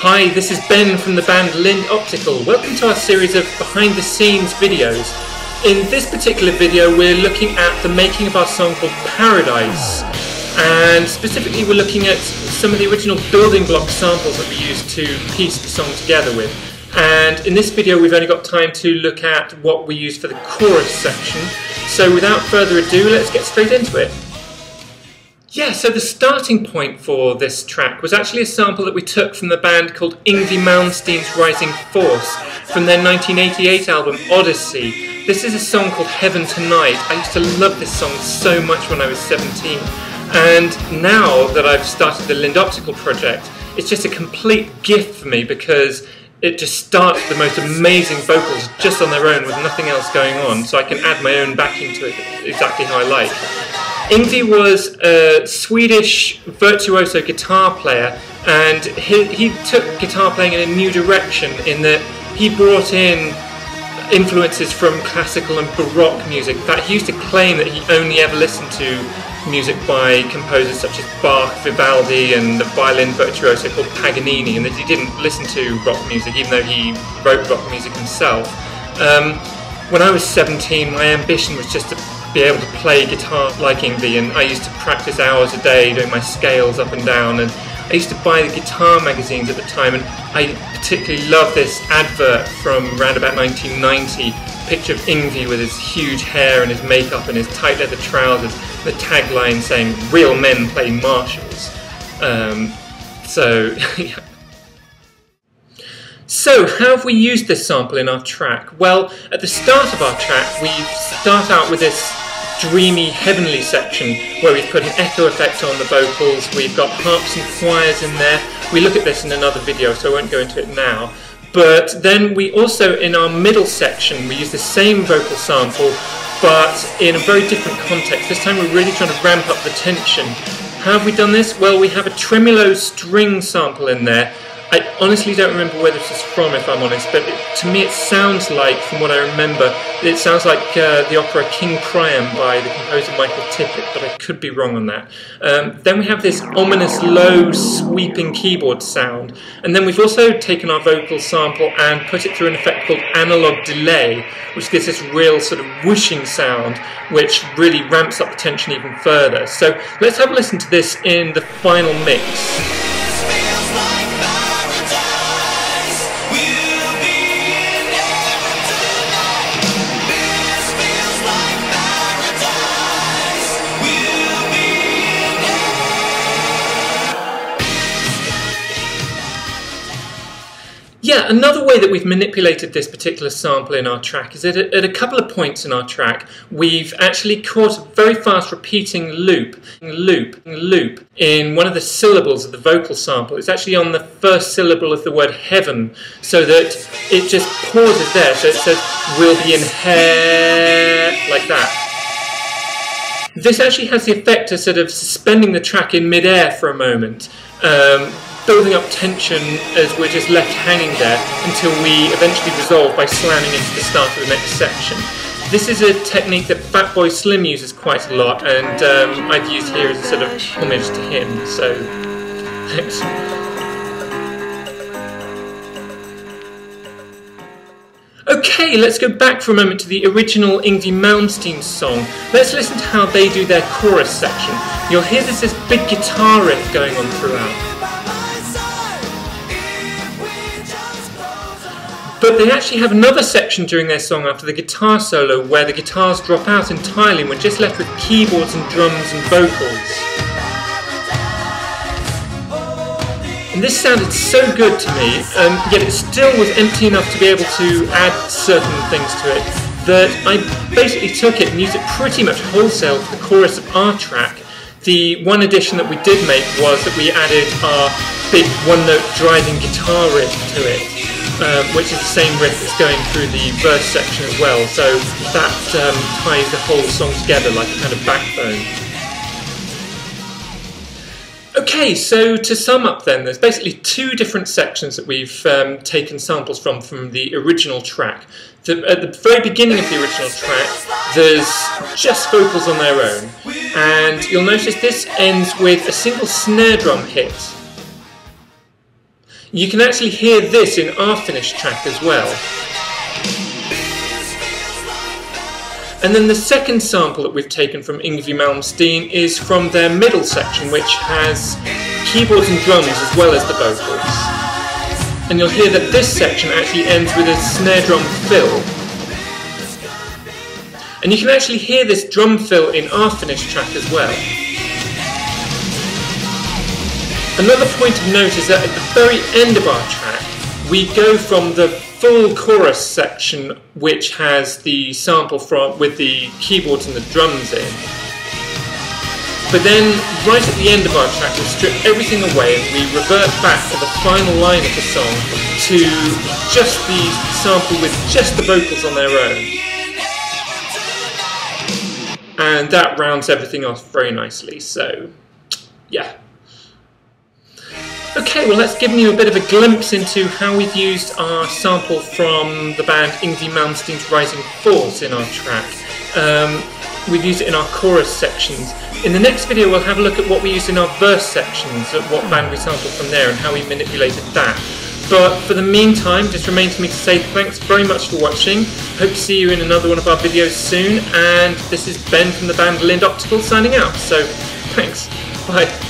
Hi, this is Ben from the band Lind Optical. Welcome to our series of behind the scenes videos. In this particular video we're looking at the making of our song called Paradise, and specifically we're looking at some of the original building block samples that we used to piece the song together with. And in this video we've only got time to look at what we used for the chorus section, so without further ado let's get straight into it. Yeah, so the starting point for this track was actually a sample that we took from the band called YNGWIE MALMSTEEN's Rising Force from their 1988 album Odyssey. This is a song called Heaven Tonight. I used to love this song so much when I was 17, and now that I've started the Lind Optical project, it's just a complete gift for me because it just starts with the most amazing vocals just on their own with nothing else going on, so I can add my own backing to it exactly how I like. YNGWIE was a Swedish virtuoso guitar player, and he took guitar playing in a new direction in that he brought in influences from classical and baroque music. In fact, he used to claim that he only ever listened to music by composers such as Bach, Vivaldi and the violin virtuoso called Paganini, and that he didn't listen to rock music even though he wrote rock music himself. When I was 17, my ambition was just to be able to play guitar like YNGWIE, and I used to practice hours a day doing my scales up and down, and I used to buy the guitar magazines at the time, and I particularly love this advert from around about 1990, picture of YNGWIE with his huge hair and his makeup and his tight leather trousers, the tagline saying "Real men play Marshalls." Yeah. So, how have we used this sample in our track? Well, at the start of our track, we start out with this dreamy, heavenly section where we've put an echo effect on the vocals, we've got harps and choirs in there. We look at this in another video, so I won't go into it now. But then we also, in our middle section, we use the same vocal sample, but in a very different context. This time we're really trying to ramp up the tension. How have we done this? Well, we have a tremolo string sample in there. I honestly don't remember where this is from, if I'm honest, but to me it sounds like, from what I remember, it sounds like the opera King Priam by the composer Michael Tippett, but I could be wrong on that. Then we have this ominous, low, sweeping keyboard sound, and then we've also taken our vocal sample and put it through an effect called analog delay, which gives this real sort of whooshing sound, which really ramps up the tension even further. So let's have a listen to this in the final mix. Yeah, another way that we've manipulated this particular sample in our track is that at a couple of points in our track we've actually caught a very fast repeating loop in one of the syllables of the vocal sample. It's actually on the first syllable of the word heaven, so that it just pauses there, so it says we'll be in hair, like that. This actually has the effect of sort of suspending the track in mid-air for a moment, building up tension as we're just left hanging there until we eventually resolve by slamming into the start of the next section. This is a technique that Fatboy Slim uses quite a lot, and I've used here as a sort of homage to him, so thanks. Okay, let's go back for a moment to the original YNGWIE MALMSTEEN song. Let's listen to how they do their chorus section. You'll hear this big guitar riff going on throughout. But they actually have another section during their song after the guitar solo where the guitars drop out entirely and we're just left with keyboards and drums and vocals. And this sounded so good to me, yet it still was empty enough to be able to add certain things to it, that I basically took it and used it pretty much wholesale for the chorus of our track. The one addition that we did make was that we added our big one-note driving guitar riff to it, which is the same riff that's going through the verse section as well, so that ties the whole song together like a kind of backbone. Okay, so to sum up then, there's basically two different sections that we've taken samples from the original track. At the very beginning of the original track, there's just vocals on their own, and you'll notice this ends with a single snare drum hit. You can actually hear this in our finished track as well. And then the second sample that we've taken from YNGWIE MALMSTEEN is from their middle section, which has keyboards and drums as well as the vocals. And you'll hear that this section actually ends with a snare drum fill. And you can actually hear this drum fill in our finished track as well. Another point of note is that at the very end of our track, we go from the full chorus section, which has the sample with the keyboards and the drums in. But then, right at the end of our track, we strip everything away and we revert back to the final line of the song to just the sample with just the vocals on their own. And that rounds everything off very nicely, so yeah. Okay, well that's given you a bit of a glimpse into how we've used our sample from the band YNGWIE MALMSTEEN's Rising Force in our track. We've used it in our chorus sections. In the next video we'll have a look at what we used in our verse sections, at what band we sampled from there and how we manipulated that. But for the meantime, just remains for me to say thanks very much for watching. Hope to see you in another one of our videos soon, and this is Ben from the band Lind Optical signing out, so thanks, bye.